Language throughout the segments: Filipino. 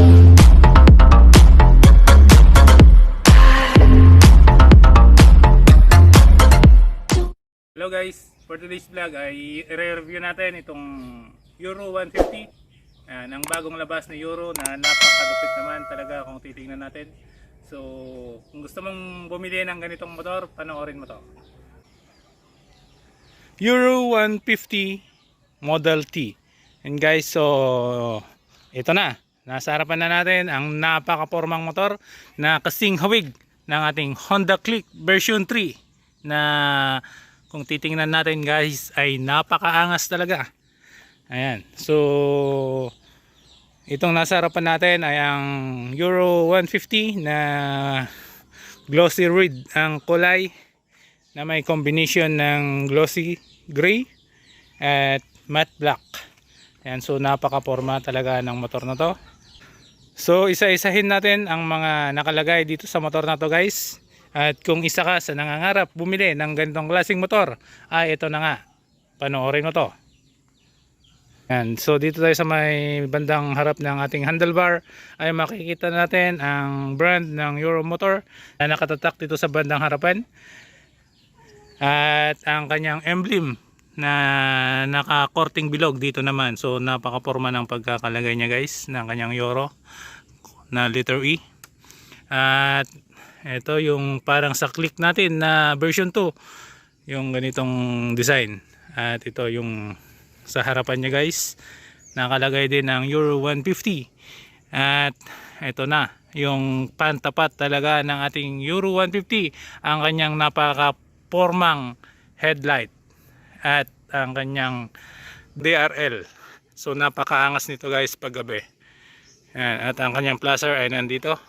Hello guys, for today's vlog ay i-review natin itong Euro 150. Ang bagong labas na Euro na napakalupit naman talaga kung titingnan natin. So kung gusto mong bumili ng ganitong motor, panoorin mo to. Euro 150 Model T. And guys, so ito na, nasa harapan na natin ang napakapormang motor na kasing hawig ng ating Honda Click version 3 na kung titingnan natin guys ay napakaangas talaga. Ayan. So itong nasa harapan natin ay ang Euro 150 na glossy red ang kulay, na may combination ng glossy gray at matte black. Ayan. So napaka-porma talaga ng motor na to. So isa-isahin natin ang mga nakalagay dito sa motor na to guys. At kung isa ka sa nangangarap bumili ng ganitong klaseng motor, ay ito na nga, panoorin mo to. Yan. So dito tayo sa may bandang harap ng ating handlebar ay makikita natin ang brand ng Euro Motor na nakatatak dito sa bandang harapan. At ang kanyang emblem na nakakorting bilog dito naman. So napaka-porma ng pagkakalagay niya guys ng kanyang Euro na letter E. At ito yung parang sa click natin na version 2, yung ganitong design. At ito yung sa harapan niya guys, nakalagay din ng Euro 150. At ito na yung pantapat talaga ng ating Euro 150, ang kanyang napaka-pormang headlight at ang kanyang DRL. So napakaangas nito guys pag gabi. At ang kanyang placer ay nandito.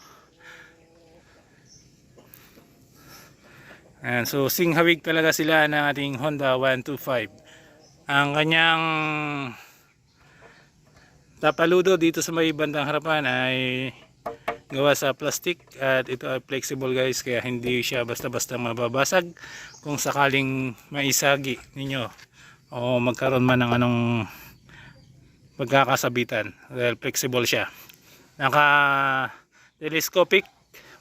And so singhawig talaga sila ng ating Honda 125. Ang kanyang tapaludo dito sa may bandang harapan ay gawa sa plastic at ito ay flexible guys, kaya hindi siya basta-basta mababasag kung sakaling maisagi ninyo o magkaroon man ng anong pagkakasabitan, dahil flexible siya. Naka telescopic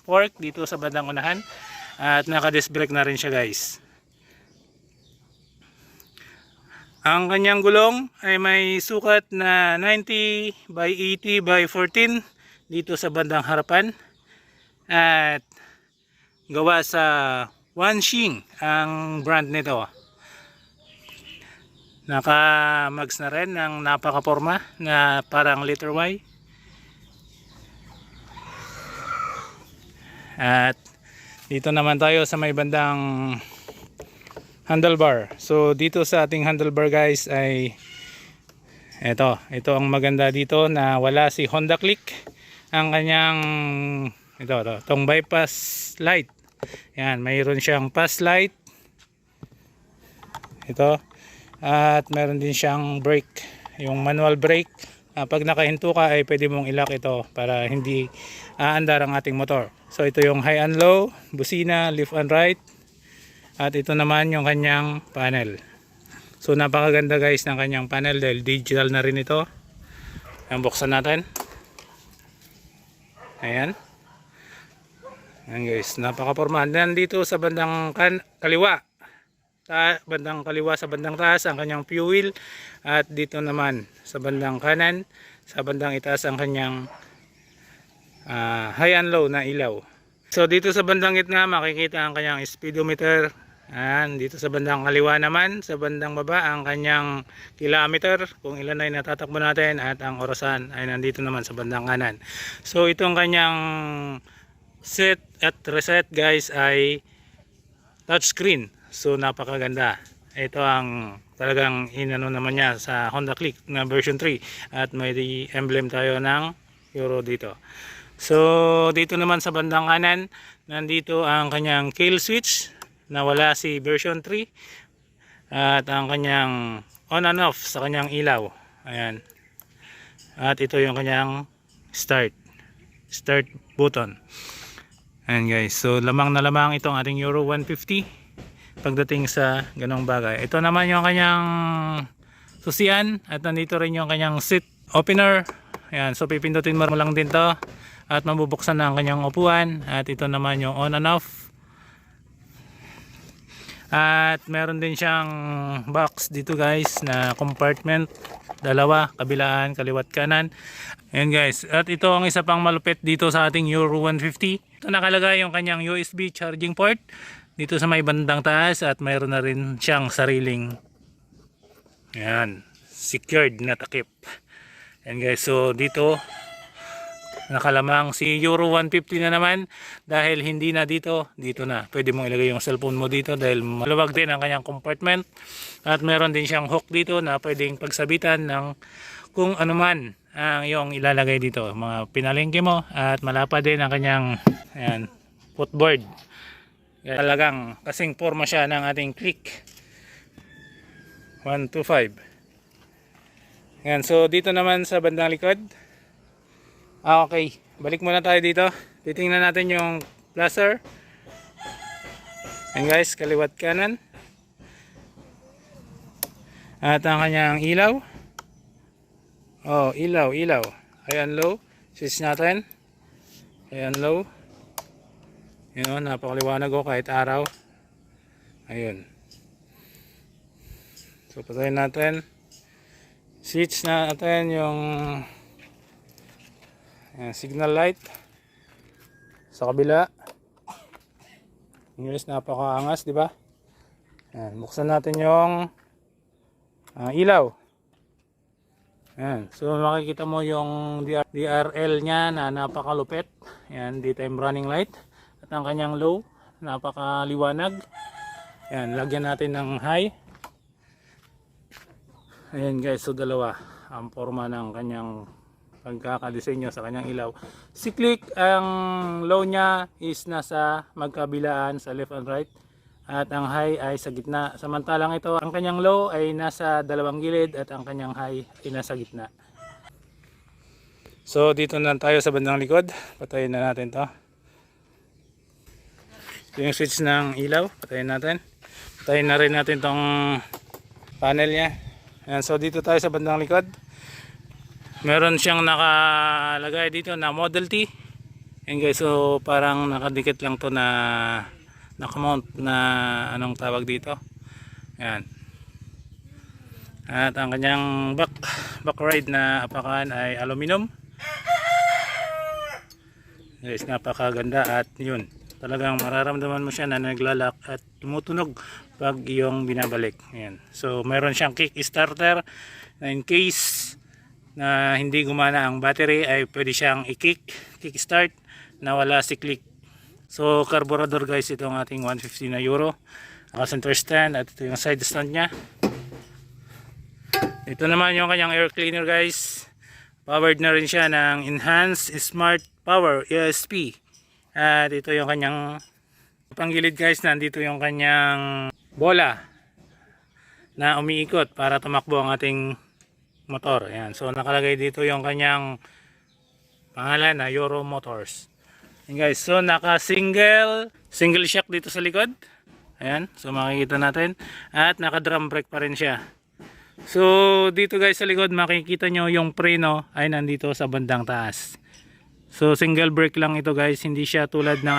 fork dito sa bandang unahan. At naka-disc brake na rin siya guys. Ang kanyang gulong ay may sukat na 90 by 80 by 14 dito sa bandang harapan. At gawa sa Wanshing ang brand nito. Naka-mags na rin ng napaka-porma na parang letter Y. At dito naman tayo sa may bandang handlebar. So dito sa ating handlebar guys ay ito ang maganda dito, na wala si Honda Click. Ang kanyang itong bypass light. Yan, mayroon siyang pass light. Ito. At mayroon din siyang brake, yung manual brake. Pag nakahinto ka ay pwede mong i-lock ito para hindi aandar ang ating motor. So ito yung high and low, busina, left and right. At ito naman yung kanyang panel. So napakaganda guys ng kanyang panel dahil digital na rin ito. Ayan, buksan natin. Ayan. Ayan guys, napaka-porma. Nandito sa bandang kaliwa. Bandang kaliwa sa bandang taas ang kanyang fuel. At dito naman sa bandang kanan, sa bandang itaas ang kanyang high and low na ilaw. So dito sa bandang gitna makikita ang kanyang speedometer. And dito sa bandang kaliwa naman, sa bandang baba ang kanyang kilometer, kung ilan ay natatakbo natin, at ang orasan ay nandito naman sa bandang kanan. So itong kanyang set at reset guys ay touchscreen. So napakaganda. Ito ang talagang inano naman niya sa Honda Click na version 3, at may emblem tayo ng Euro dito. So dito naman sa bandang kanan, nandito ang kanyang kill switch na wala si version 3, at ang kanyang on and off sa kanyang ilaw. Ayan. At ito yung kanyang start button. Ayan guys, so lamang na lamang itong ating Euro 150 pagdating sa ganong bagay. Ito naman yung kanyang susian, at nandito rin yung kanyang seat opener. Ayan, so pipindutin mo lang din to at mabubuksan na ang kanyang upuan. At ito naman yung on and off. At meron din siyang box dito guys na compartment. Dalawa, kabilaan, kaliwat kanan. Ayan guys, at ito ang isa pang malupit dito sa ating Euro 150. Ito nakalagay yung kanyang USB charging port dito sa may bandang taas at mayroon na rin siyang sariling secured na takip. And guys, so dito nakalamang si Euro 150 na naman dahil hindi na dito na. Pwede mong ilagay yung cellphone mo dito dahil maluwag din ang kanyang compartment. At meron din siyang hook dito na pwedeng pagsabitan ng kung ano man ang iyong ilalagay dito. Mga pinalengke mo at malapad din ang kanyang footboard. Talagang kasing forma siya ng ating Click 125. Yan, so dito naman sa bandang likod. Okay, balik muna tayo dito. Titingnan natin yung placer. Yan guys, kaliwat kanan. At ang kanyang ilaw. Oh, ilaw. Ayan low. Switch natin. Ayan low. Yun, napakaliwanag kahit araw. Ayun. So patayin natin. Switch natin yung signal light sa kabila. Guys, napakaangas, di ba? Buksan natin yung ilaw. Ayan. So makikita mo yung DRL nya na napakalupit. Ayan, daytime running light. At ang kanyang low, napakaliwanag. Ayan, lagyan natin ng high. Ayan guys, so dalawa ang forma ng kanyang pagkakadesenyo sa kanyang ilaw. Si Click, ang low nya is nasa magkabilaan sa left and right. At ang high ay sa gitna. Samantalang ito, ang kanyang low ay nasa dalawang gilid at ang kanyang high ay nasa gitna. So dito na tayo sa bandang likod. Patayin na natin to. Ito yung switch ng ilaw. Patayin natin. Patayin na rin natin tong panel nya. Ayan, so dito tayo sa bandang likod. Meron siyang nakalagay dito na Model T. Ayan guys, so parang nakadikit lang to na nakamount na anong tawag dito. Ayan. At ang kanyang back ride na apakan ay aluminum. Guys, napakaganda at yun. Talagang mararamdaman mo siya na naglalak at tumutunog pag iyong binabalik. Ayan. So mayroon siyang kick starter na in case na hindi gumana ang battery ay pwede siyang i-kick start na wala si Click. So carburetor guys, ito ang ating 150 na Euro. Ang center stand at ito yung side stand nya. Ito naman yung kanyang air cleaner guys. Powered na rin siya ng Enhanced Smart Power ESP. At ito yung kanyang panggilid guys, nandito yung kanyang bola na umiikot para tumakbo ang ating motor. Ayan. So nakalagay dito yung kanyang pangalan na Euro Motors. Ayan guys, so naka single shock dito sa likod. Ayan, so makikita natin. At naka drum brake pa rin siya. So dito guys sa likod makikita nyo yung preno ay nandito sa bandang taas. So single brake lang ito guys, hindi siya tulad ng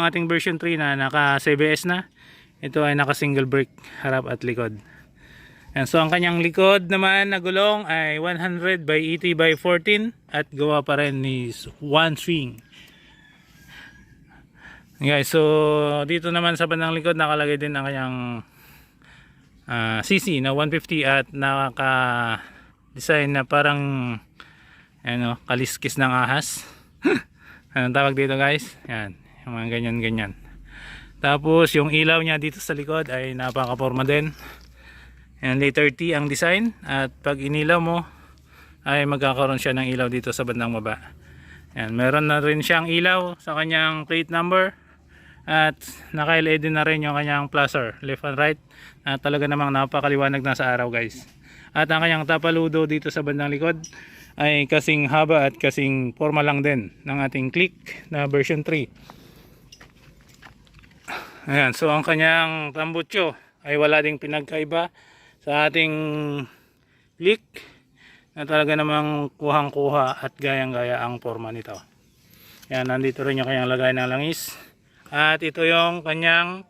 ating version 3 na naka CBS na. Ito ay naka single brake harap at likod. And so ang kanyang likod naman na gulong ay 100 by 80 by 14 at gawa pa rin is one swing. Guys, so dito naman sa bandang likod nakalagay din ang kanyang CC na 150 at naka design na parang kaliskis ng ahas. Anong tawag dito guys? Yan, yung mga ganyan. Tapos yung ilaw niya dito sa likod ay napaka-forma din. And letter T ang design at pag inilaw mo ay magkakaroon siya ng ilaw dito sa bandang baba. Yan, meron na rin siyang ilaw sa kanyang plate number at naka-LED na rin yung kanyang placer left and right at talaga namang napakaliwanag na sa araw guys. At ang kanyang tapaludo dito sa bandang likod ay kasing haba at kasing forma lang din ng ating Click na version 3. Ayan, so ang kanyang tambutso ay wala ding pinagkaiba sa ating Click na talaga namang kuhang-kuha at gayang-gaya ang forma nito. Yan, nandito rin yung kanyang lagay ng langis. At ito yung kanyang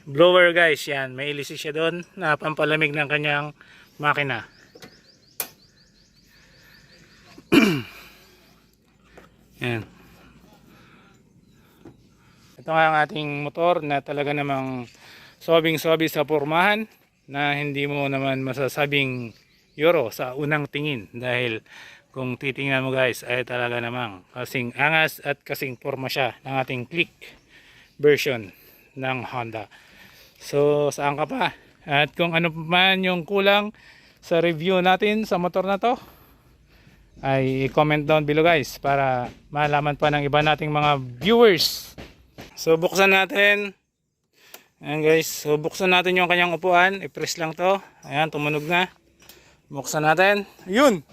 blower guys. Yan, may ilisi siya doon na pampalamig ng kanyang makina. Yan. Ito nga ang ating motor na talaga namang sobing-sobi sa pormahan, na hindi mo naman masasabing Euro sa unang tingin, dahil kung titingnan mo guys ay talaga namang kasing angas at kasing porma siya ng ating click version ng Honda. So saan ka pa? At kung ano man yung kulang sa review natin sa motor na to, ay comment down below guys, para malaman pa ng iba nating mga viewers. So buksan natin. Ayan guys, so buksan natin yung kanyang upuan. I-press lang to. Ayan, tumunog na. Buksan natin. Yun!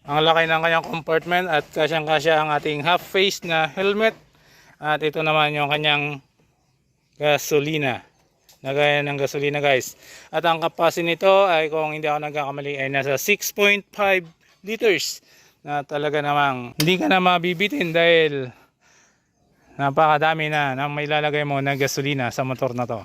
Ang laki ng kanyang compartment at kasyang-kasya ang ating half face na helmet. At ito naman yung kanyang gasolina. Lagayan ng gasolina guys. At ang capacity nito ay, kung hindi ako nagkakamali, ay nasa 6.5 liters. Na talaga namang hindi ka na mabibitin dahil napakadami na may lalagay mo na gasolina sa motor na to.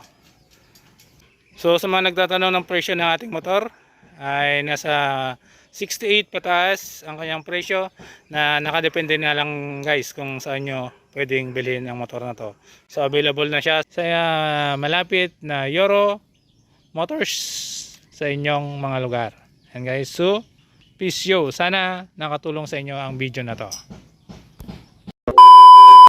So sa mga nagtatanong ng presyo ng ating motor, ay nasa 68 pataas ang kanyang presyo, na nakadepende na lang guys kung saan nyo pwedeng bilhin ang motor na to. So available na siya sa malapit na Euro Motors sa inyong mga lugar. And guys, so peace yo. Sana nakatulong sa inyo ang video na to.